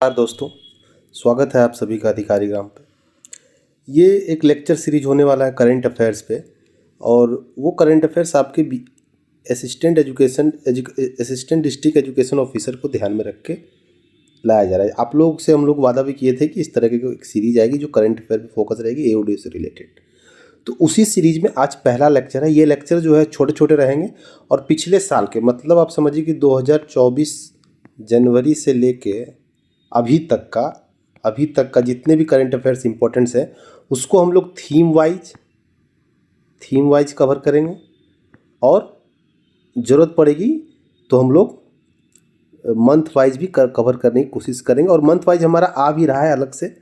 नमस्कार दोस्तों, स्वागत है आप सभी का अधिकारी ग्राम पे। ये एक लेक्चर सीरीज होने वाला है करंट अफेयर्स पे। और वो करंट अफेयर्स आपके असिस्टेंट डिस्ट्रिक्ट एजुकेशन ऑफिसर को ध्यान में रख के लाया जा रहा है। आप लोग से हम लोग वादा भी किए थे कि इस तरह की एक सीरीज आएगी जो करंट अफेयर पे फोकस रहेगी, एओडी से रिलेटेड। तो उसी सीरीज में आज पहला लेक्चर है। ये लेक्चर जो है छोटे छोटे रहेंगे और पिछले साल के, मतलब आप समझिए कि 2024 जनवरी से लेके अभी तक का जितने भी करंट अफेयर्स इंपॉर्टेंट्स हैं उसको हम लोग थीम वाइज कवर करेंगे। और ज़रूरत पड़ेगी तो हम लोग मंथ वाइज भी कवर करने की कोशिश करेंगे। और मंथ वाइज हमारा आ भी रहा है अलग से।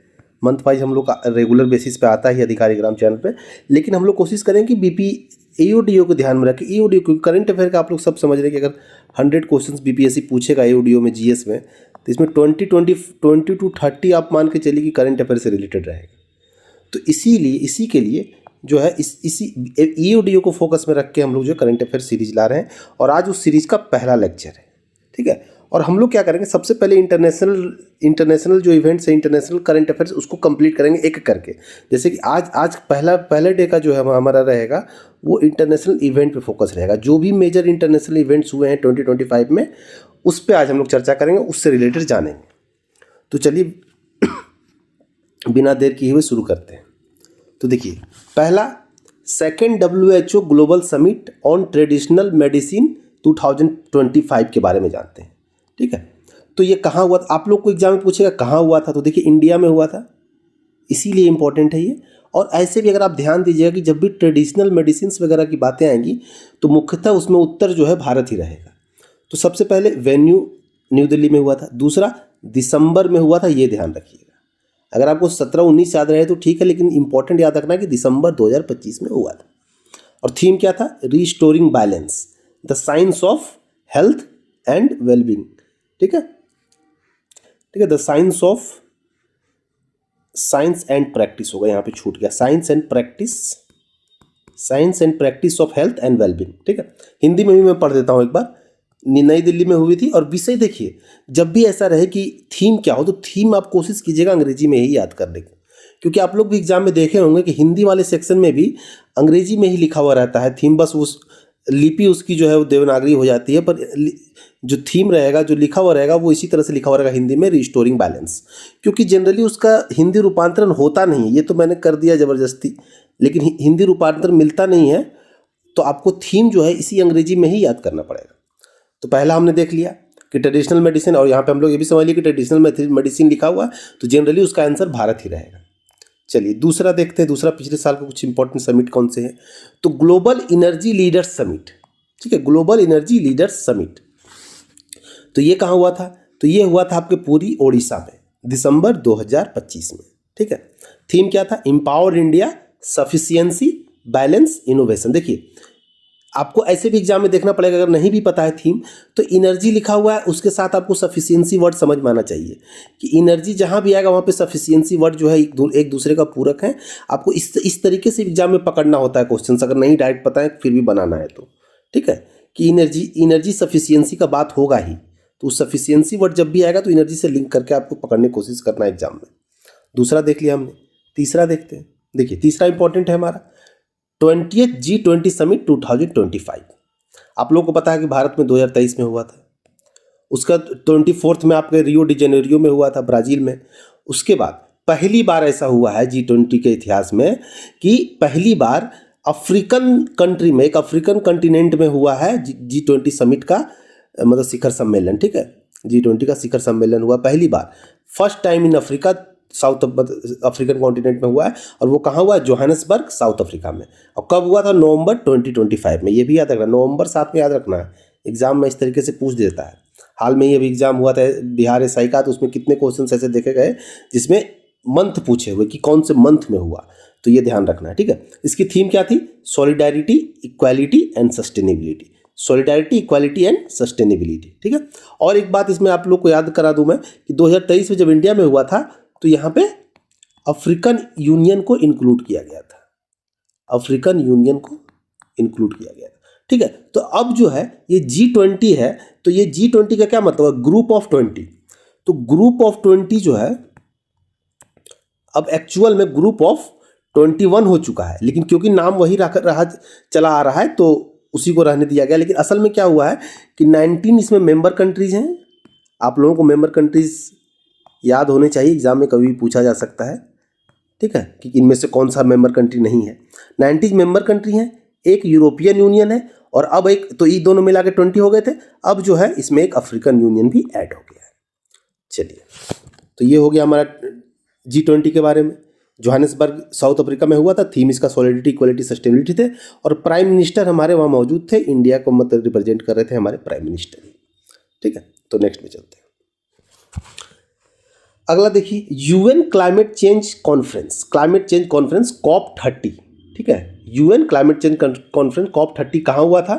मंथ वाइज हम लोग का रेगुलर बेसिस पे आता ही अधिकारी ग्राम चैनल पे। लेकिन हम लोग कोशिश करेंगे कि बीपी एओडीओ को ध्यान में रखें। एओडीओ क्योंकि करंट अफेयर का आप लोग सब समझ रहे हैं कि अगर 100 क्वेश्चंस बीपीएससी पूछेगा एओडीओ में, जीएस में, तो इसमें 20 टू 30 आप मान के चलिए कि करंट अफेयर से रिलेटेड रहेगा। तो इसी के लिए जो है इसी ईओडीओ को फोकस में रख के हम लोग जो करंट अफेयर सीरीज ला रहे हैं। और आज उस सीरीज का पहला लेक्चर है, ठीक है। और हम लोग क्या करेंगे, सबसे पहले इंटरनेशनल जो इवेंट्स है, इंटरनेशनल करंट अफेयर्स, उसको कंप्लीट करेंगे एक एक करके। जैसे कि आज पहले डे का जो है हमारा रहेगा वो इंटरनेशनल इवेंट पे फोकस रहेगा। जो भी मेजर इंटरनेशनल इवेंट्स हुए हैं 2025 में, उस पर आज हम लोग चर्चा करेंगे, उससे रिलेटेड जानेंगे। तो चलिए बिना देर किए हुए शुरू करते हैं। तो देखिए, पहला second WHO global summit on traditional medicine 2025 के बारे में जानते हैं, ठीक है। तो ये कहाँ हुआ था? आप लोग को एग्जाम में पूछेगा कहाँ हुआ था, तो देखिए इंडिया में हुआ था, इसीलिए इम्पोर्टेंट है ये। और ऐसे भी अगर आप ध्यान दीजिएगा कि जब भी ट्रेडिशनल मेडिसिन वगैरह की बातें आएंगी तो मुख्यतः उसमें उत्तर जो है भारत ही रहेगा। तो सबसे पहले वेन्यू न्यू दिल्ली में हुआ था। दूसरा दिसंबर में हुआ था, ये ध्यान रखिएगा। अगर आपको 17-19 याद रहे तो ठीक है, लेकिन इंपॉर्टेंट याद रखना कि दिसंबर 2025 में हुआ था। और थीम क्या था? Restoring balance, the science of health and wellbeing, ठीक है, ठीक है। द साइंस एंड प्रैक्टिस होगा, यहाँ पे छूट गया, science and practice of health and wellbeing, ठीक है। हिंदी में भी मैं पढ़ देता हूँ एक बार। नई दिल्ली में हुई थी। और विषय देखिए, जब भी ऐसा रहे कि थीम क्या हो तो थीम आप कोशिश कीजिएगा अंग्रेजी में ही याद करने की, क्योंकि आप लोग भी एग्जाम में देखे होंगे कि हिंदी वाले सेक्शन में भी अंग्रेजी में ही लिखा हुआ रहता है थीम। बस उस लिपि उसकी जो है वो देवनागरी हो जाती है, पर जो थीम रहेगा, जो लिखा हुआ रहेगा, वो इसी तरह से लिखा हुआ रहेगा हिंदी में, रिस्टोरिंग बैलेंस। क्योंकि जनरली उसका हिंदी रूपांतरण होता नहीं है, ये तो मैंने कर दिया ज़बरदस्ती, लेकिन हिंदी रूपांतरण मिलता नहीं है। तो आपको थीम जो है इसी अंग्रेजी में ही याद करना पड़ेगा। तो पहला हमने देख लिया कि ट्रेडिशनल मेडिसिन, और यहाँ पे हम लोग ये भी समझ लिए कि ट्रेडिशनल मेडिसिन लिखा हुआ है तो जनरली उसका आंसर भारत ही रहेगा। चलिए दूसरा देखते हैं। दूसरा, पिछले साल का कुछ इंपॉर्टेंट समिट कौन से हैं? तो ग्लोबल एनर्जी लीडर्स समिट, ठीक है, ग्लोबल एनर्जी लीडर्स समिट। तो ये कहाँ हुआ था? तो ये हुआ था आपके पूरी ओडिशा में, दिसंबर 2025 में, ठीक है। थीम क्या था? Empower India, sufficiency, balance, innovation. देखिए, आपको ऐसे भी एग्जाम में देखना पड़ेगा, अगर नहीं भी पता है थीम, तो एनर्जी लिखा हुआ है, उसके साथ आपको सफिशियंसी वर्ड समझ में आना चाहिए कि एनर्जी जहाँ भी आएगा वहाँ पे सफिशियंसी वर्ड जो है एक दूसरे का पूरक है। आपको इस तरीके से एग्जाम में पकड़ना होता है क्वेश्चन, अगर नहीं डायरेक्ट पता है फिर भी बनाना है तो, ठीक है, कि एनर्जी सफिशियंसी का बात होगा ही। तो सफिशियंसी वर्ड जब भी आएगा तो एनर्जी से लिंक करके आपको पकड़ने की कोशिश करना है एग्जाम में। दूसरा देख लिया हमने। तीसरा देखते हैं। देखिए, तीसरा इंपॉर्टेंट है हमारा 20th G20 समिट 2025। आप लोगों को पता है कि भारत में 2023 में हुआ था। उसका 24th में आपके रियो डी जेनेरियो में हुआ था, ब्राज़ील में। उसके बाद पहली बार ऐसा हुआ है G20 के इतिहास में कि पहली बार अफ्रीकन कंट्री में, एक अफ्रीकन कॉन्टिनेंट में हुआ है G20 समिट का, मतलब शिखर सम्मेलन, ठीक है। G20 का शिखर सम्मेलन हुआ पहली बार, first time in Africa, south African continent में हुआ है। और वो कहाँ हुआ है? जोहान्सबर्ग, साउथ अफ्रीका में। और कब हुआ था? नवंबर 2025 में। ये भी याद रखना, नवंबर साथ में याद रखना है, एग्जाम में इस तरीके से पूछ देता है। हाल में ही अभी एग्जाम हुआ था बिहार एसआई का, तो उसमें कितने क्वेश्चन ऐसे देखे गए जिसमें मंथ पूछे हुए कि कौन से मंथ में हुआ, तो ये ध्यान रखना है, ठीक है। इसकी थीम क्या थी? Solidarity, equality and sustainability. Solidarity, equality and sustainability, ठीक है। और एक बात इसमें आप लोग को याद करा दूं मैं कि 2023 में जब इंडिया में हुआ था तो यहाँ पे अफ्रीकन यूनियन को इंक्लूड किया गया था, अफ्रीकन यूनियन को इंक्लूड किया गया था, ठीक है। तो अब जो है ये G20 है, तो ये G20 का क्या मतलब है? Group of 20। तो ग्रुप ऑफ 20 जो है अब एक्चुअल में ग्रुप ऑफ 21 हो चुका है, लेकिन क्योंकि नाम वही रहा चला आ रहा है तो उसी को रहने दिया गया। लेकिन असल में क्या हुआ है कि 19 इसमें मेंबर कंट्रीज हैं। आप लोगों को मेंबर कंट्रीज याद होने चाहिए, एग्जाम में कभी भी पूछा जा सकता है, ठीक है, कि इनमें से कौन सा मेंबर कंट्री नहीं है। 90 मेंबर कंट्री हैं, एक यूरोपियन यूनियन है और अब एक, तो ये दोनों मिला के 20 हो गए थे। अब जो है इसमें एक अफ्रीकन यूनियन भी ऐड हो गया है। चलिए, तो ये हो गया हमारा G20 के बारे में। जोहानिसबर्ग साउथ अफ्रीका में हुआ था। थीम इसका सॉलिडिटी, इक्वलिटी, सस्टेनेबिलिटी थे और प्राइम मिनिस्टर हमारे वहाँ मौजूद थे। इंडिया को मतलब रिप्रेजेंट कर रहे थे हमारे प्राइम मिनिस्टर ही, ठीक है। तो नेक्स्ट में चलते हैं। अगला देखिए, UN climate change conference COP30, ठीक है। UN climate change conference COP30 कहाँ हुआ था?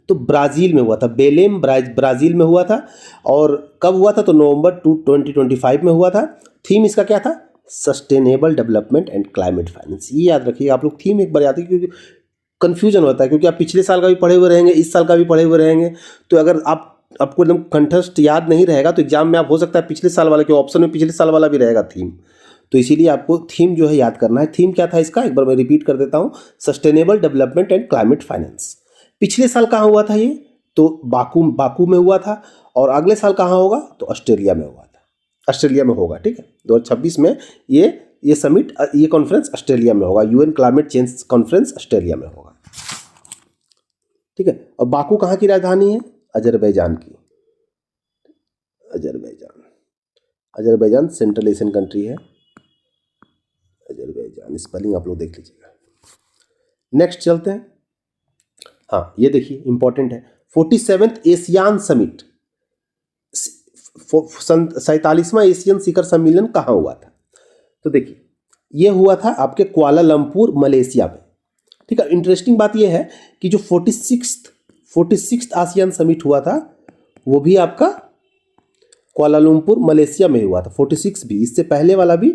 तो ब्राज़ील में हुआ था, बेलेम ब्राज़ील में हुआ था। और कब हुआ था? तो नवंबर 2025 में हुआ था। थीम इसका क्या था? Sustainable development and climate finance. ये याद रखिए आप लोग, थीम एक बार याद रखिए, क्योंकि कन्फ्यूजन होता है, क्योंकि आप पिछले साल का भी पढ़े हुए रहेंगे, इस साल का भी पढ़े हुए रहेंगे। तो अगर आपको एकदम कंठस्थ याद नहीं रहेगा तो एग्जाम में आप हो सकता है पिछले साल वाले के ऑप्शन में पिछले साल वाला भी रहेगा थीम। तो इसीलिए आपको थीम जो है याद करना है। थीम क्या था इसका? एक बार मैं रिपीट कर देता हूँ, sustainable development and climate finance. पिछले साल कहाँ हुआ था ये? तो बाकू में हुआ था। और अगले साल कहाँ होगा? तो ऑस्ट्रेलिया में हुआ था, ऑस्ट्रेलिया में होगा, ठीक है। 2026 में ये समिट, ये कॉन्फ्रेंस ऑस्ट्रेलिया में होगा। UN climate change conference Australia में होगा, ठीक है। और बाकू कहाँ की राजधानी है? अजरबैजान की। अजरबैजान सेंट्रल एशियन कंट्री है। अजरबैजान, स्पेलिंग आप लोग देख लीजिएगा। नेक्स्ट चलते हैं। हाँ, ये देखिए इंपॉर्टेंट है, 47th एशियान समिट, 47वां एशियन शिखर सम्मेलन कहाँ हुआ था? तो देखिए, ये हुआ था आपके कुआलालंपुर, मलेशिया में, ठीक है। इंटरेस्टिंग बात ये है कि जो 46th आसियान समिट हुआ था वो भी आपका कुआलालंपुर, मलेशिया में हुआ था। 46 भी, इससे पहले वाला भी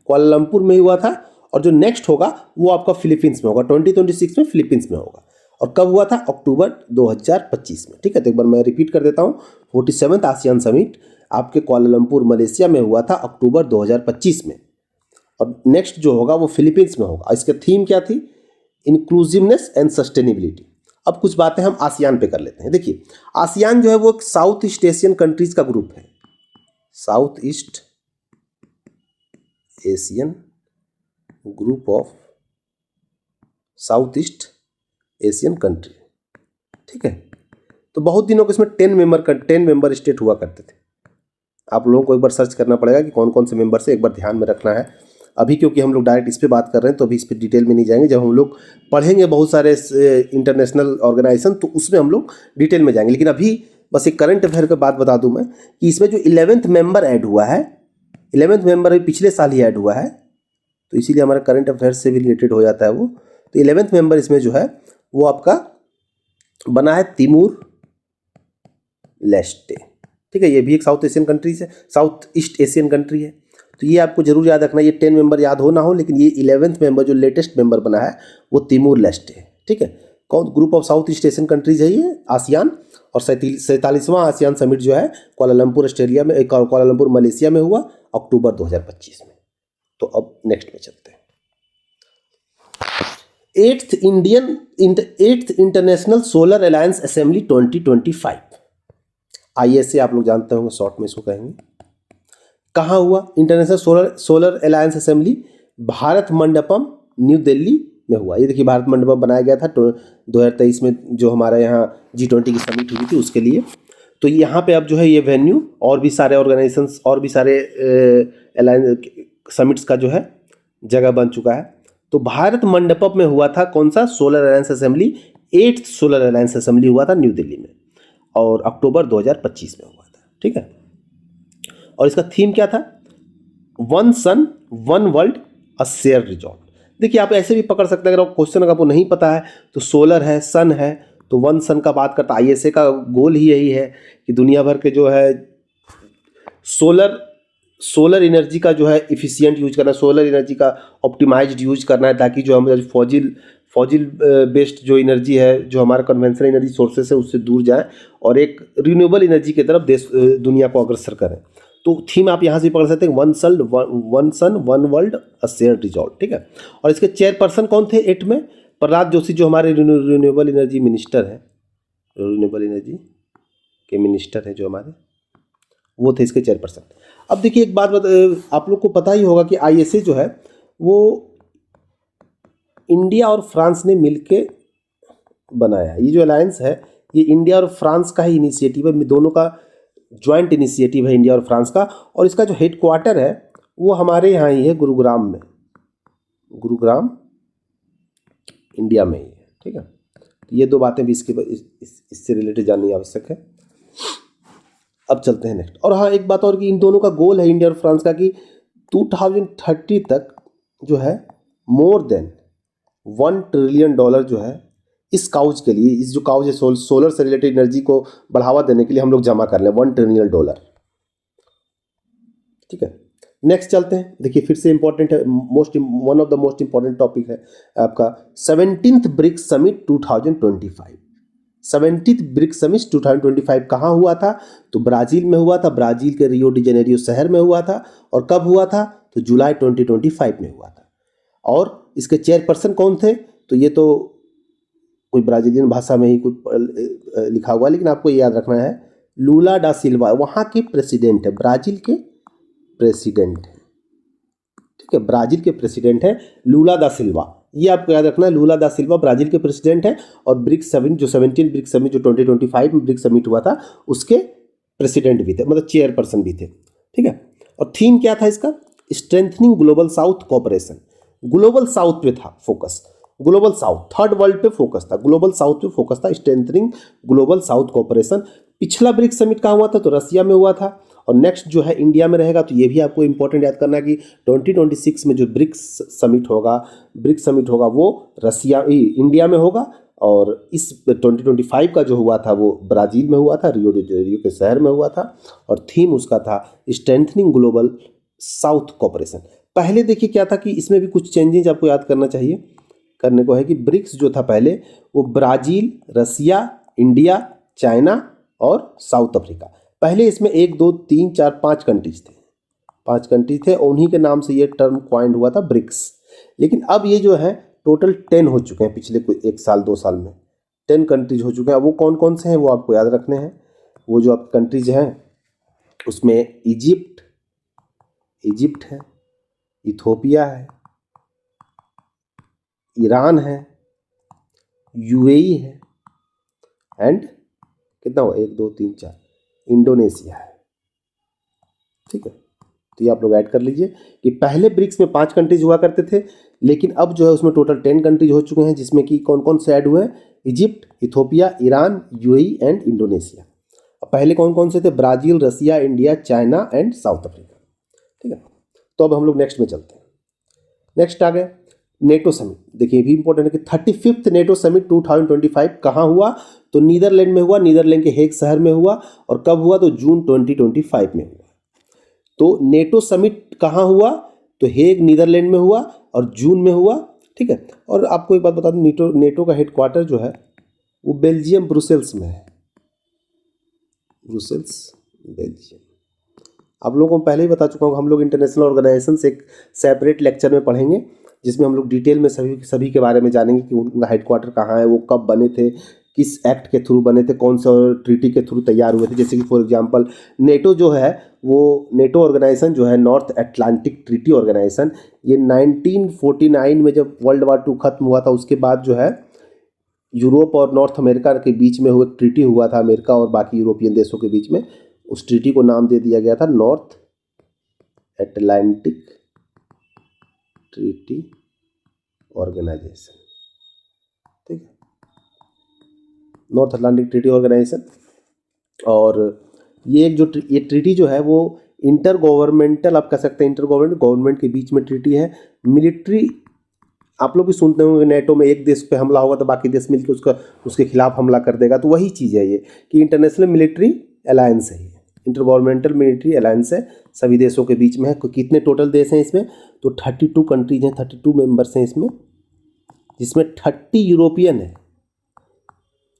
कुआलालंपुर में हुआ था। और जो नेक्स्ट होगा वो आपका फिलीपींस में होगा, 2026 में फिलीपींस में होगा। और कब हुआ था? अक्टूबर 2025 में, ठीक है। तो एक बार मैं रिपीट कर देता हूँ, 47th आसियान समिट आपके कुआलालंपुर, मलेशिया में हुआ था अक्टूबर 2025 में। और नेक्स्ट जो होगा वो फिलीपींस में होगा। इसका थीम क्या थी? Inclusiveness and sustainability. अब कुछ बातें हम आसियान पे कर लेते हैं। देखिए, आसियान जो है वो एक साउथ ईस्ट एशियन कंट्रीज का ग्रुप है, south east Asian group of south east Asian country, ठीक है। तो बहुत दिनों के इसमें 10 मेंबर स्टेट हुआ करते थे। आप लोगों को एक बार सर्च करना पड़ेगा कि कौन कौन से मेंबर से, एक बार ध्यान में रखना है। अभी क्योंकि हम लोग डायरेक्ट इस पे बात कर रहे हैं तो अभी इस पे डिटेल में नहीं जाएंगे। जब हम लोग पढ़ेंगे बहुत सारे इंटरनेशनल ऑर्गेनाइजेशन तो उसमें हम लोग डिटेल में जाएंगे। लेकिन अभी बस एक करंट अफेयर की बात बता दूं मैं कि इसमें जो 11th मेंबर ऐड हुआ है, 11th मेंबर अभी पिछले साल ही ऐड हुआ है, तो इसीलिए हमारा करंट अफेयर से भी रिलेटेड हो जाता है वो। तो 11th मेंबर इसमें जो है वो आपका बना है तिमूर लेस्टे, ठीक है। ये भी एक साउथ एशियन कंट्री है, साउथ ईस्ट एशियन कंट्री है। तो ये आपको जरूर याद रखना, ये 10 मेंबर याद हो ना हो, लेकिन ये 11th मेंबर जो लेटेस्ट मेंबर बना है वो तिमूर लेस्टे है, ठीक है। कौन? Group of south east Asian countries है ये आसियान। और 47वां आसियान समिट जो है कुआलालंपुर ऑस्ट्रेलिया में, कुआलालंपुर मलेशिया में हुआ अक्टूबर 2025 में। तो अब नेक्स्ट में चलते हैं। 8th international solar alliance assembly 2025, ISA आप लोग जानते होंगे, शॉर्ट में इसको कहेंगे। कहाँ हुआ? International solar alliance assembly Bharat Mandapam, new Delhi में हुआ। ये देखिए, भारत मंडपम बनाया गया था 2023 में, जो हमारे यहाँ G20 की समिट हुई थी उसके लिए। तो यहाँ पे अब जो है ये वेन्यू और भी सारे ऑर्गेनाइजेशंस और भी सारे अलायंस समिट्स का जो है जगह बन चुका है। तो भारत मंडपम में हुआ था कौन सा? Solar alliance assembly, 8th solar alliance assembly हुआ था न्यू दिल्ली में और अक्टूबर 2025 में हुआ था, ठीक है। और इसका थीम क्या था? One sun one world a share resort. देखिए, आप ऐसे भी पकड़ सकते हैं, अगर क्वेश्चन अगर आपको नहीं पता है तो सोलर है, सन है, तो वन सन का बात करता है। ISA का गोल ही यही है कि दुनिया भर के जो है सोलर एनर्जी का जो है इफिशिएंट यूज करना, सोलर एनर्जी का ऑप्टिमाइज्ड यूज करना है, ताकि जो हम फॉजिल बेस्ड जो एनर्जी है, जो हमारा कन्वेंशनल एनर्जी सोर्सेस है, उससे दूर जाएं और एक रिन्यूएबल एनर्जी की तरफ दुनिया को अग्रसर करें। तो थीम आप यहाँ से पढ़ सकते हैं, one sun one world a share resolve, ठीक है। और इसके चेयरपर्सन कौन थे 8 में? प्रहलाद जोशी, जो हमारे रिन्यूएबल एनर्जी मिनिस्टर हैं, रिन्यूएबल एनर्जी के मिनिस्टर हैं जो हमारे, वो थे इसके चेयरपर्सन। अब देखिए एक बात आप लोग को पता ही होगा कि ISA जो है वो इंडिया और फ्रांस ने मिलके बनाया। ये जो अलायंस है ये इंडिया और फ्रांस का ही इनिशिएटिव है, दोनों का ज्वाइंट इनिशिएटिव है, इंडिया और फ्रांस का। और इसका जो हेडक्वार्टर है वो हमारे यहाँ ही है, गुरुग्राम में, गुरुग्राम इंडिया में ही है, ठीक है। तो ये दो बातें भी इससे रिलेटेड जाननी आवश्यक है। अब चलते हैं नेक्स्ट। और हाँ, एक बात और कि इन दोनों का गोल है, इंडिया और फ्रांस का, कि 2030 तक जो है मोर देन $1 ट्रिलियन जो है इस काउज के लिए, इस जो काउज है सोलर से रिलेटेड एनर्जी को बढ़ावा देने के लिए हम लोग जमा कर लें $1 ट्रिलियन, ठीक है। नेक्स्ट चलते हैं। देखिए फिर से इंपॉर्टेंट है, one of the most important topic है आपका 17th BRICS summit 2025। 17th BRICS summit 2025 कहाँ हुआ था? तो ब्राज़ील में हुआ था, ब्राज़ील के रियो डी जेनेरियो शहर में हुआ था। और कब हुआ था? तो जुलाई 2025 में हुआ था। और इसके चेयरपर्सन कौन थे? तो ये तो कोई ब्राज़ीलियन भाषा में ही कुछ लिखा हुआ है, लेकिन आपको ये याद रखना है, लूला डा सिल्वा वहाँ के प्रेसिडेंट है, ब्राज़ील के प्रेसिडेंट है, ठीक है। ब्राज़ील के प्रेसिडेंट है लूला दा सिल्वा, ये आपको याद रखना है, लूला दा सिल्वा ब्राज़ील के प्रेसिडेंट है। और ब्रिक्स समिट जो 17 ब्रिक्स समिट जो 2025 में ब्रिक्स समिट हुआ था उसके प्रेसिडेंट भी थे, मतलब चेयरपर्सन भी थे, ठीक है। और थीम क्या था इसका? Strengthening global south cooperation. Global south पे था focus, global south, third world पे फोकस था, ग्लोबल साउथ पे फोकस था, स्ट्रेंथनिंग ग्लोबल साउथ कोऑपरेशन। पिछला ब्रिक्स समिट कहाँ हुआ था? तो रसिया में हुआ था। और नेक्स्ट जो है इंडिया में रहेगा। तो ये भी आपको इंपॉर्टेंट याद करना है कि 2026 में जो ब्रिक्स समिट होगा वो इंडिया में होगा। और इस 2025 का जो हुआ था वो ब्राज़ील में हुआ था, रियो डी जेनेरियो के शहर में हुआ था। और थीम उसका था स्ट्रेंथनिंग ग्लोबल साउथ कोऑपरेशन। पहले देखिए क्या था कि इसमें भी कुछ चेंजेस आपको याद करने को है कि ब्रिक्स जो था पहले वो ब्राज़ील, रसिया, इंडिया, चाइना और साउथ अफ्रीका। पहले इसमें 1 2 3 4 5 कंट्रीज थे, 5 कंट्रीज थे, उन्हीं के नाम से ये टर्म क्वाइंड हुआ था ब्रिक्स। लेकिन अब ये जो है टोटल 10 हो चुके हैं, पिछले कोई 1 साल 2 साल में 10 कंट्रीज हो चुके हैं। वो कौन कौन से हैं वो आपको याद रखने हैं। वो जो आप कंट्रीज हैं उसमें इजिप्ट है, इथोपिया है, ईरान है, UAE है, एंड कितना हुआ 1 2 3 4 इंडोनेशिया है, ठीक है। तो ये आप लोग ऐड कर लीजिए कि पहले ब्रिक्स में 5 कंट्रीज हुआ करते थे, लेकिन अब जो है उसमें टोटल 10 कंट्रीज हो चुके हैं, जिसमें कि कौन कौन से ऐड हुए हैं? Egypt, Ethiopia, Iran, UAE and Indonesia. पहले कौन कौन से थे? Brazil, Russia, India, China and South Africa, ठीक है। तो अब हम लोग नेक्स्ट में चलते हैं। नेक्स्ट आ गए नेटो समिट। देखिए ये भी इंपॉर्टेंट है कि 35th नेटो समिट 2025 कहाँ हुआ? तो नीदरलैंड में हुआ, नीदरलैंड के हेग शहर में हुआ। और कब हुआ? तो जून 2025 में हुआ। तो नेटो समिट कहाँ हुआ? तो हेग नीदरलैंड में हुआ और जून में हुआ, ठीक है। और आपको एक बात बता दूं, नेटो का हेडक्वार्टर जो है वो बेल्जियम ब्रुसेल्स में है, ब्रुसेल्स बेल्जियम। आप लोगों को पहले ही बता चुका हूँ, हम लोग इंटरनेशनल ऑर्गेनाइजेशन से एक सेपरेट लेक्चर में पढ़ेंगे, जिसमें हम लोग डिटेल में सभी के बारे में जानेंगे कि उनका हेडक्वार्टर कहाँ है, वो कब बने थे, किस एक्ट के थ्रू बने थे, कौन से ट्रीटी के थ्रू तैयार हुए थे। जैसे कि फॉर एग्जांपल नेटो जो है वो नेटो ऑर्गेनाइजेशन जो है नॉर्थ अटलांटिक ट्रीटी ऑर्गेनाइजेशन, ये 1949 में जब वर्ल्ड वार 2 खत्म हुआ था उसके बाद जो है यूरोप और नॉर्थ अमेरिका के बीच में हुआ ट्रीटी हुआ था, अमेरिका और बाकी यूरोपियन देशों के बीच में। उस ट्रीटी को नाम दे दिया गया था नॉर्थ अटलांटिक ट्रीटी ऑर्गेनाइजेशन, ठीक है, नॉर्थ अटलांटिक ट्रीटी ऑर्गेनाइजेशन। और ये ट्रीटी जो है वो इंटर गवर्नमेंटल, आप कह सकते हैं इंटर गवर्नमेंट के बीच में ट्रीटी है। मिलिट्री आप लोग भी सुनते होंगे, नेटो में एक देश पे हमला होगा तो बाकी देश मिलकर उसके खिलाफ हमला कर देगा। तो वही चीज़ है ये कि इंटरनेशनल मिलिट्री अलायंस है, इंटर गवर्नमेंटल मिलिट्री अलायंस है, सभी देशों के बीच में है। कितने टोटल देश हैं इसमें? तो 32 कंट्रीज हैं, 32 मेंबर्स हैं इसमें, जिसमें 30 यूरोपियन है।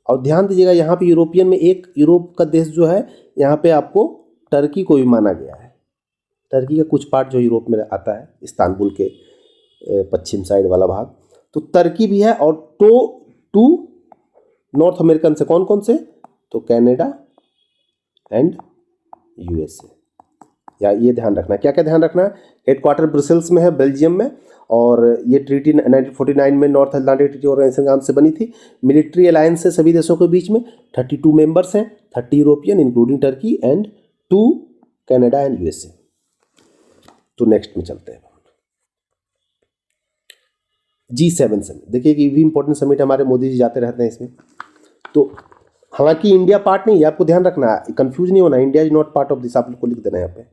और ध्यान दीजिएगा यहाँ पे यूरोपियन में एक यूरोप का देश जो है यहाँ पे आपको टर्की को भी माना गया है, टर्की का कुछ पार्ट जो यूरोप में आता है, इस्तांबुल के पश्चिम साइड वाला भाग, तो टर्की भी है। और टू नॉर्थ अमेरिकन से कौन कौन से, तो कनाडा एंड यूएसए। या ये ध्यान रखना है, क्या क्या ध्यान रखना है, हेडक्वार्टर ब्रसेल्स में है, बेल्जियम में, और ये ट्रीटी 1949 में नॉर्थ अटलांटिक ट्रीटी ऑर्गेनाइजेशन नाम से बनी थी। मिलिट्री अलायंस है सभी देशों के बीच में, 32 मेंबर्स हैं, 30 European including Turkey and 2 Canada and USA. तो नेक्स्ट में चलते हैं, G7 समिट। देखिए कि भी इंपॉर्टेंट समिट, हमारे मोदी जी जाते रहते हैं इसमें। तो हालांकि इंडिया पार्ट नहीं है, आपको ध्यान रखना है, कंफ्यूज नहीं होना, India is not part of this, आप लोग को लिख देना है यहाँ पे,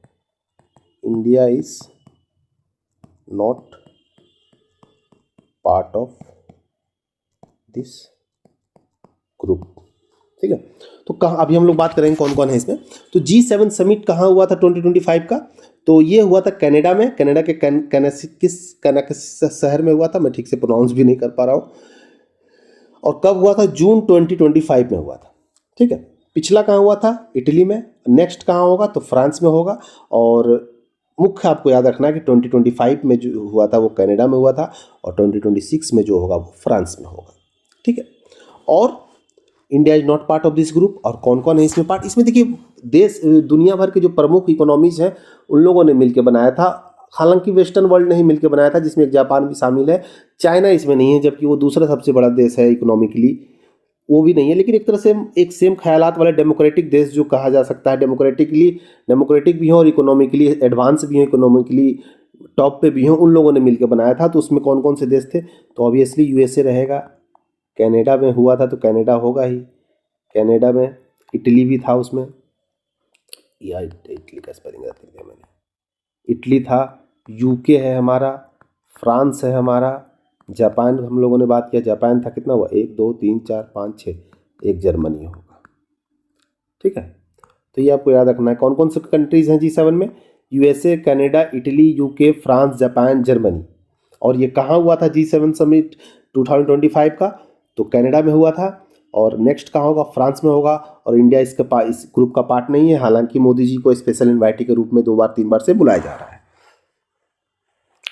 India is not part of this group, ठीक है। तो कहाँ अभी हम लोग बात करेंगे कौन कौन है इसमें। तो G7 समिट कहाँ हुआ था 2025 का, तो ये हुआ था कनाडा में, कनाडा के कैनाकिस शहर में हुआ था, मैं ठीक से प्रोनाउंस भी नहीं कर पा रहा हूँ। और कब हुआ था, जून 2025 में हुआ था, ठीक है। पिछला कहाँ हुआ था, इटली में। नेक्स्ट कहाँ होगा, तो फ्रांस में होगा। और मुख्य आपको याद रखना है कि 2025 में जो हुआ था वो कनाडा में हुआ था, और 2026 में जो होगा वो फ्रांस में होगा, ठीक है। और India is not part of this group. और कौन कौन है इसमें पार्ट, इसमें देखिए देश दुनिया भर के जो प्रमुख इकोनॉमीज हैं उन लोगों ने मिलकर बनाया था। हालांकि वेस्टर्न वर्ल्ड ने ही मिलकर बनाया था, जिसमें एक जापान भी शामिल है, चाइना इसमें नहीं है, जबकि वो दूसरा सबसे बड़ा देश है इकोनॉमिकली, वो भी नहीं है। लेकिन एक तरह से एक सेम ख्यालात वाले डेमोक्रेटिक देश जो कहा जा सकता है, डेमोक्रेटिक भी हों और इकोनॉमिकली एडवांस भी हों, इकोनॉमिकली टॉप पे भी हों, उन लोगों ने मिलकर बनाया था। तो उसमें कौन कौन से देश थे, तो ऑब्वियसली यूएसए रहेगा, कनाडा में हुआ था तो कनाडा होगा ही, कनाडा में इटली भी था उसमें, या इटली का स्पेलिंग गलत लिख दिया मैंने, इटली था, यूके है हमारा, फ्रांस है हमारा, जापान हम लोगों ने बात किया, जापान था, कितना हुआ, 1 2 3 4 5 6, एक जर्मनी होगा, ठीक है। तो ये आपको याद रखना है, कौन कौन से कंट्रीज हैं G7 में, USA, Canada, Italy, UK, France, Japan, Germany. और ये कहाँ हुआ था G7 समिट 2025 का, तो कनाडा में हुआ था। और नेक्स्ट कहाँ होगा, फ्रांस में होगा। और इंडिया इस ग्रुप का पार्ट नहीं है, हालांकि मोदी जी को स्पेशल इन्वाइटी के रूप में 2 बार 3 बार से बुलाया जा रहा है।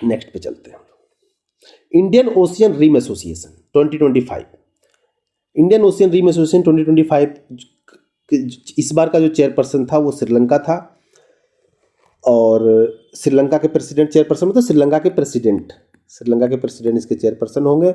नेक्स्ट पे चलते हैं, Indian Ocean Rim Association 2025। Indian Ocean Rim Association 2025 इस बार का जो चेयरपर्सन था वो श्रीलंका था। और श्रीलंका के प्रेसिडेंट चेयरपर्सन, मतलब श्रीलंका के प्रेसिडेंट इसके चेयरपर्सन होंगे।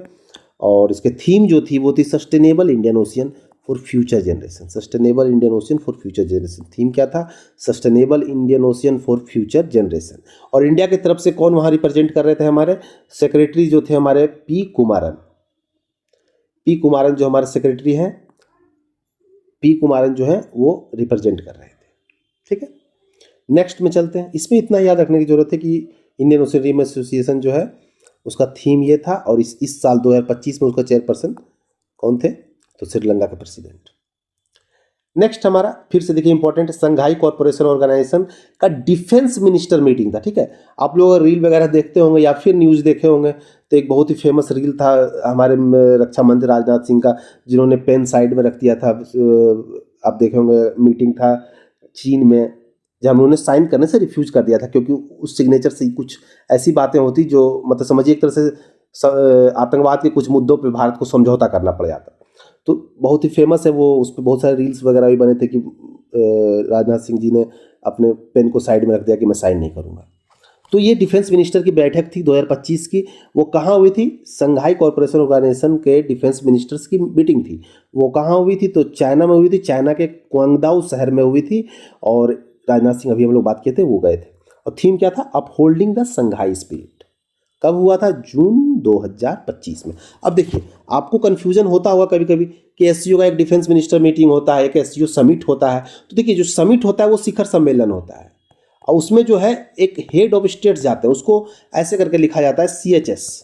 और इसके थीम जो थी वो थी sustainable Indian ocean for future generation. Sustainable Indian ocean for future generation, theme क्या था, sustainable Indian ocean for future generation. और इंडिया की तरफ से कौन वहाँ रिप्रेजेंट कर रहे थे, हमारे सेक्रेटरी जो थे हमारे पी कुमारन जो हमारे सेक्रेटरी हैं, पी कुमारन जो है वो रिप्रेजेंट कर रहे थे, ठीक है। नेक्स्ट में चलते हैं, इसमें इतना याद रखने की जरूरत है कि इंडियन ओशियन रिम एसोसिएशन जो है उसका थीम ये था। और इस साल 2025 में उसका चेयरपर्सन कौन थे, तो श्रीलंका के प्रेसिडेंट। नेक्स्ट हमारा फिर से देखिए इंपॉर्टेंट, संघाई कॉर्पोरेशन ऑर्गेनाइजेशन का डिफेंस मिनिस्टर मीटिंग था, ठीक है। आप लोग रील वगैरह देखते होंगे या फिर न्यूज़ देखे होंगे, तो एक बहुत ही फेमस रील था हमारे रक्षा मंत्री राजनाथ सिंह का, जिन्होंने पेन साइड में रख दिया था। आप देखे होंगे, मीटिंग था चीन में, जहाँ उन्होंने साइन करने से रिफ्यूज कर दिया था, क्योंकि उस सिग्नेचर से कुछ ऐसी बातें होती जो मतलब समझिए एक तरह से आतंकवाद के कुछ मुद्दों पे भारत को समझौता करना पड़ जाता। तो बहुत ही फेमस है वो, उस पर बहुत सारे रील्स वगैरह भी बने थे कि राजनाथ सिंह जी ने अपने पेन को साइड में रख दिया कि मैं साइन नहीं करूँगा। तो ये डिफेंस मिनिस्टर की बैठक थी 2025 की। वो कहाँ हुई थी, संघाई कॉर्पोरेशन ऑर्गेनाइजेशन के डिफेंस मिनिस्टर्स की मीटिंग थी। वो कहाँ हुई थी, तो चाइना में हुई थी, चाइना के क्वांगडाउ शहर में हुई थी। और राजनाथ सिंह, अभी हम लोग बात किए थे, वो गए थे। और थीम क्या था, अपहोल्डिंग द संघाई स्पिरिट। कब हुआ था, जून 2025 में। अब देखिए आपको कन्फ्यूजन होता होगा कभी कभी कि एससीओ का एक डिफेंस मिनिस्टर मीटिंग होता है, एक एससीओ समिट होता है। तो देखिए जो समिट होता है वो शिखर सम्मेलन होता है, और उसमें जो है एक हेड ऑफ स्टेट्स जाते हैं, उसको ऐसे करके लिखा जाता है CHS,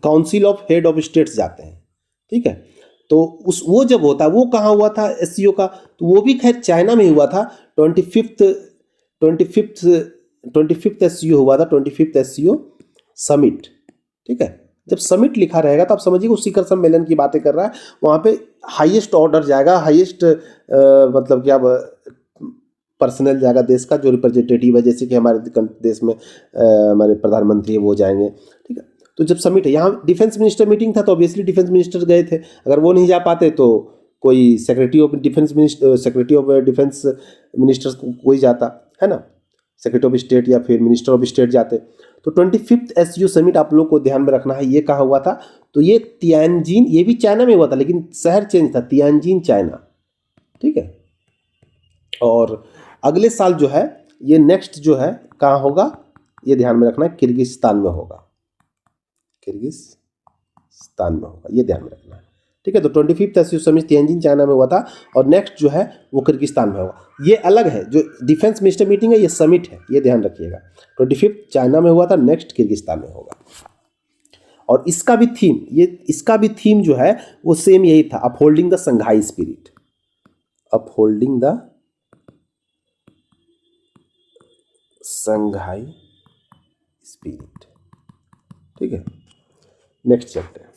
council of head of states जाते हैं, ठीक है। तो वो जब होता है, वो कहाँ हुआ था एससीओ का, तो वो भी खैर चाइना में हुआ था। 25th एससीओ हुआ था, 25th एससीओ समिट, ठीक है। जब समिट लिखा रहेगा तो आप समझिए वो शिखर सम्मेलन की बातें कर रहा है। वहाँ पे हाईएस्ट ऑर्डर जाएगा, हाईएस्ट मतलब क्या पर्सनल जाएगा देश का जो रिप्रेजेंटेटिव है, जैसे कि हमारे देश में हमारे प्रधानमंत्री है वो जाएंगे, ठीक है। तो जब समिट है, यहाँ डिफेंस मिनिस्टर मीटिंग था तो ऑब्वियसली डिफेंस मिनिस्टर गए थे, अगर वो नहीं जा पाते तो कोई सेक्रेटरी ऑफ डिफेंस मिनिस्टर्स कोई जाता है ना, सेक्रेटरी ऑफ स्टेट या फिर मिनिस्टर ऑफ स्टेट जाते। तो 25th SCO समिट आप लोग को ध्यान में रखना है, ये कहाँ हुआ था, तो ये तियानजिन, ये भी चाइना में हुआ था लेकिन शहर चेंज था, तियानजिन चाइना, ठीक है। और अगले साल जो है ये नेक्स्ट जो है कहाँ होगा, ये ध्यान में रखना है, किर्गिस्तान में होगा, किर्गिस्तान में होगा, ये ध्यान में रखना है, ठीक है। तो 25th SCO summit Tianjin China में हुआ था और नेक्स्ट जो है वो किर्गिस्तान में होगा। ये अलग है, जो डिफेंस मिनिस्टर मीटिंग है ये समिट है, ये ध्यान रखिएगा। 25th चाइना में हुआ था, नेक्स्ट किर्गिस्तान में होगा। और इसका भी थीम जो है वो सेम यही था, upholding the Shanghai spirit, upholding the Shanghai spirit, ठीक है। नेक्स्ट चलते हैं,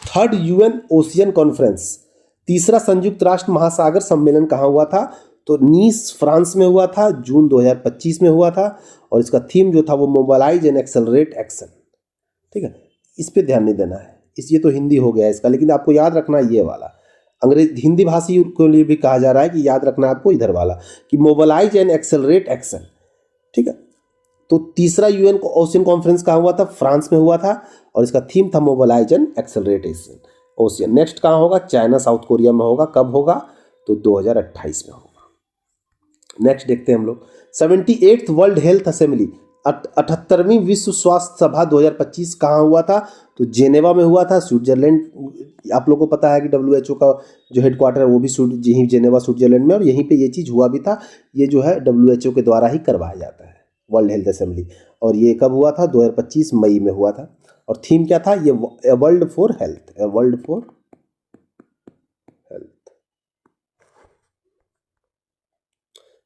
3rd UN ओशियन कॉन्फ्रेंस, तीसरा संयुक्त राष्ट्र महासागर सम्मेलन कहाँ हुआ था, तो नीस फ्रांस में हुआ था, जून 2025 में हुआ था। और इसका थीम जो था वो मोबालाइज एंड एक्सेलरेट एक्शन, ठीक है। इस पे ध्यान नहीं देना है, ये तो हिंदी हो गया इसका, लेकिन आपको याद रखना है ये वाला, हिंदी भाषी के लिए भी कहा जा रहा है कि याद रखना है आपको इधर वाला कि मोबालाइज एंड एक्सेलरेट एक्शन, ठीक है। तो तीसरा UN ओशियन कॉन्फ्रेंस कहाँ हुआ था, फ्रांस में हुआ था और इसका थीम था mobilise and accelerate ocean. Next कहाँ होगा, चाइना साउथ कोरिया में होगा, कब होगा, तो 2028 में होगा। नेक्स्ट देखते हैं हम लोग, 78th वर्ल्ड हेल्थ असेंबली, 78वीं विश्व स्वास्थ्य सभा 2025 कहाँ हुआ था, तो जेनेवा में हुआ था, स्विट्जरलैंड। आप लोगों को पता है कि WHO का जो हेडक्वार्टर है वो भी यहीं जेनेवा स्विट्जरलैंड में, और यहीं पे ये चीज़ हुआ भी था। ये जो है WHO के द्वारा ही करवाया जाता है वर्ल्ड हेल्थ असेंबली, और ये कब हुआ था, 2025 मई में हुआ था। और थीम क्या था, ये world for health, world for health.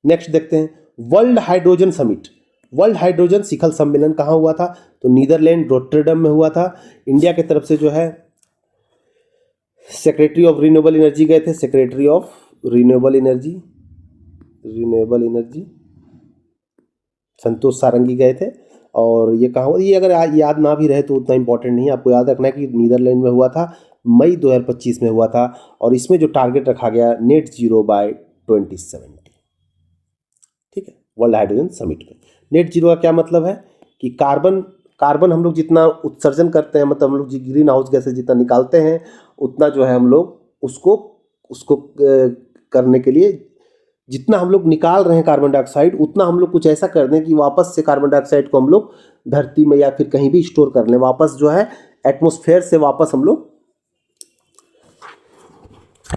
Next देखते हैं, world hydrogen summit, world hydrogen शिखर सम्मेलन कहाँ हुआ था, तो नीदरलैंड रोटरडम में हुआ था। इंडिया की तरफ से जो है सेक्रेटरी ऑफ रिन्यूएबल एनर्जी गए थे, सेक्रेटरी ऑफ रिन्यूएबल एनर्जी संतोष सारंगी गए थे। और ये कहाँ हुआ, ये अगर याद ना भी रहे तो उतना इंपॉर्टेंट नहीं है, आपको याद रखना है कि नीदरलैंड में हुआ था, मई 2025 में हुआ था। और इसमें जो टारगेट रखा गया नेट जीरो बाय 2070, ठीक है। वर्ल्ड हाइड्रोजन समिट में नेट जीरो का क्या मतलब है कि कार्बन हम लोग जितना उत्सर्जन करते हैं, मतलब हम लोग ग्रीन हाउस गैसेस जितना निकालते हैं, उतना जो है हम लोग उसको करने के लिए जितना हम लोग निकाल रहे हैं कार्बन डाइऑक्साइड, उतना हम लोग कुछ ऐसा कर दें कि वापस से कार्बन डाइऑक्साइड को हम लोग धरती में या फिर कहीं भी स्टोर कर लें, वापस जो है एटमॉस्फेयर से वापस हम लोग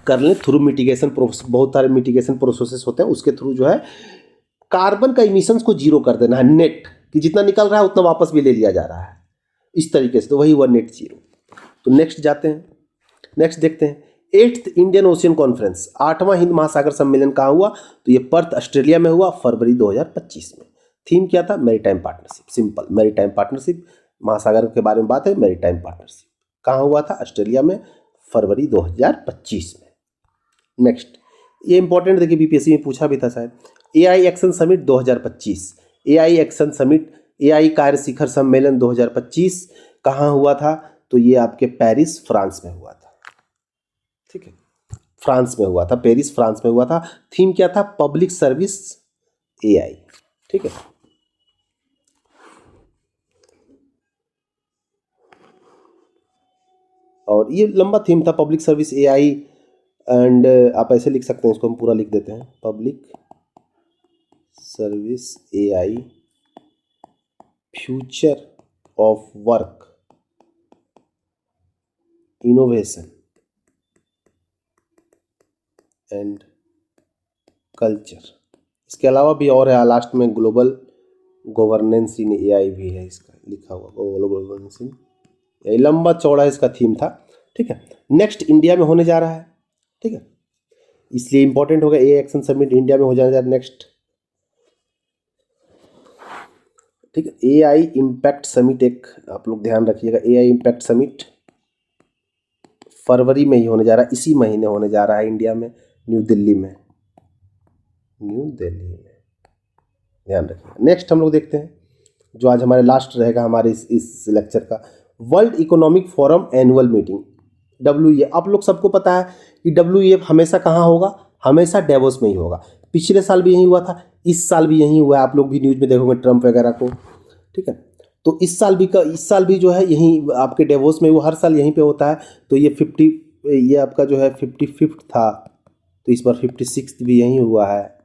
कर लें थ्रू मिटिगेशन प्रोसेस। बहुत सारे मिटिगेशन प्रोसेस होते हैं, उसके थ्रू जो है कार्बन का इमिशंस को जीरो कर देना है, नेट कि जितना निकल रहा है उतना वापस भी ले लिया जा रहा है, इस तरीके से, तो वही हुआ नेट जीरो। तो नेक्स्ट जाते हैं, नेक्स्ट देखते हैं, 8th इंडियन ओशियन कॉन्फ्रेंस, 8वां हिंद महासागर सम्मेलन कहाँ हुआ, तो ये पर्थ ऑस्ट्रेलिया में हुआ, फरवरी 2025 में। थीम क्या था, maritime partnership, simple maritime partnership, महासागर के बारे में बात है, मैरीटाइम पार्टनरशिप। कहाँ हुआ था, ऑस्ट्रेलिया में, फरवरी 2025 में। नेक्स्ट, ये इंपॉर्टेंट देखिए, बीपीएससी में पूछा भी था शायद, AI action summit 2025, AI action summit, AI कार्य शिखर सम्मेलन 2025 कहाँ हुआ था, तो ये आपके पेरिस फ्रांस में हुआ था, ठीक है। फ्रांस में हुआ था, पेरिस फ्रांस में हुआ था। थीम क्या था, पब्लिक सर्विस AI, ठीक है। और ये लंबा थीम था, पब्लिक सर्विस AI, एंड आप ऐसे लिख सकते हैं, इसको हम पूरा लिख देते हैं, public service AI future of work innovation and culture. इसके अलावा भी और है, लास्ट में ग्लोबल गवर्नेंस इन AI भी है, इसका लिखा हुआ ग्लोबल गवर्नेंस इन AI, लंबा चौड़ा इसका थीम था, ठीक है। नेक्स्ट इंडिया में होने जा रहा है, ठीक है, इसलिए इंपॉर्टेंट होगा, AI एक्शन समिट इंडिया में हो जाने जा रहा है नेक्स्ट, ठीक है। AI इम्पैक्ट समिट, एक आप लोग ध्यान रखिएगा, AI इम्पैक्ट समिट फरवरी में ही होने जा रहा है, इसी महीने होने जा रहा है इंडिया में, न्यू दिल्ली में, न्यू दिल्ली में, ध्यान रखिए। नेक्स्ट हम लोग देखते हैं जो आज हमारे लास्ट रहेगा हमारे इस लेक्चर का, world economic forum annual meeting, WEF। आप लोग सबको पता है कि WEF हमेशा कहाँ होगा, हमेशा डेवोस में ही होगा। पिछले साल भी यही हुआ था, इस साल भी यही हुआ है, आप लोग भी न्यूज़ में देखोगे ट्रम्प वगैरह को, ठीक है। तो इस साल भी जो है यहीं आपके डेवोस में, वो हर साल यहीं पे होता है। तो ये आपका जो है 55 था, तो इस बार 56 भी यहीं हुआ है।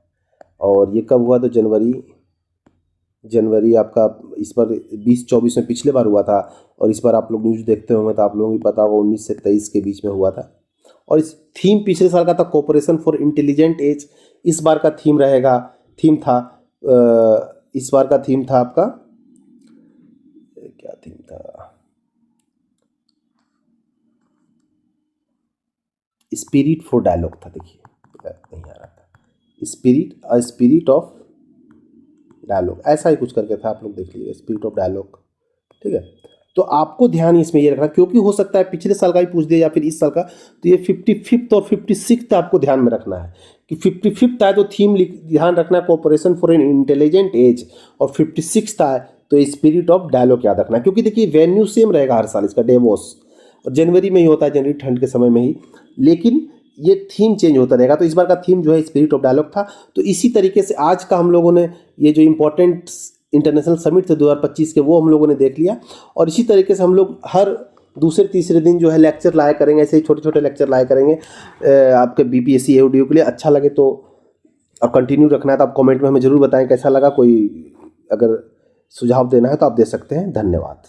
और ये कब हुआ, तो जनवरी आपका इस बार 2024 में पिछले बार हुआ था। और इस बार आप लोग न्यूज़ देखते होंगे तो आप लोगों को भी पता होगा 19 से 23 के बीच में हुआ था। और इस थीम पिछले साल का था कोऑपरेशन फॉर इंटेलिजेंट एज, इस बार का इस बार का थीम था आपका, क्या थीम था, स्पिरिट फॉर डायलॉग था। देखिए नहीं आ रहा था, स्पिरिट ऑफ डायलॉग, ऐसा ही कुछ करके था, आप लोग देख लीजिए, स्पिरिट ऑफ डायलॉग, ठीक है। तो आपको ध्यान इसमें ये रखना, क्योंकि हो सकता है पिछले साल का ही पूछ दिया या फिर इस साल का, तो ये 55th और 56th आपको ध्यान में रखना है कि 55th आए तो थीम ध्यान रखना है cooperation for an intelligent age, और 56th आए तो स्पिरिट ऑफ डायलॉग याद रखना है। क्योंकि देखिए वेन्यू सेम रहेगा हर साल इसका, डेवोस, और जनवरी में ही होता है, जनवरी ठंड के समय में ही, लेकिन ये थीम चेंज होता रहेगा। तो इस बार का थीम जो है स्पिरिट ऑफ डायलॉग था। तो इसी तरीके से आज का हम लोगों ने ये जो इम्पोर्टेंट इंटरनेशनल समिट थे 2025 के, वो हम लोगों ने देख लिया। और इसी तरीके से हम लोग हर दूसरे तीसरे दिन जो है लेक्चर लाया करेंगे, ऐसे ही छोटे छोटे लेक्चर लाया करेंगे आपके BPSC AODO के लिए। अच्छा लगे तो अब कंटिन्यू रखना है तो आप कमेंट में हमें ज़रूर बताएं कैसा लगा, कोई अगर सुझाव देना है तो आप दे सकते हैं। धन्यवाद।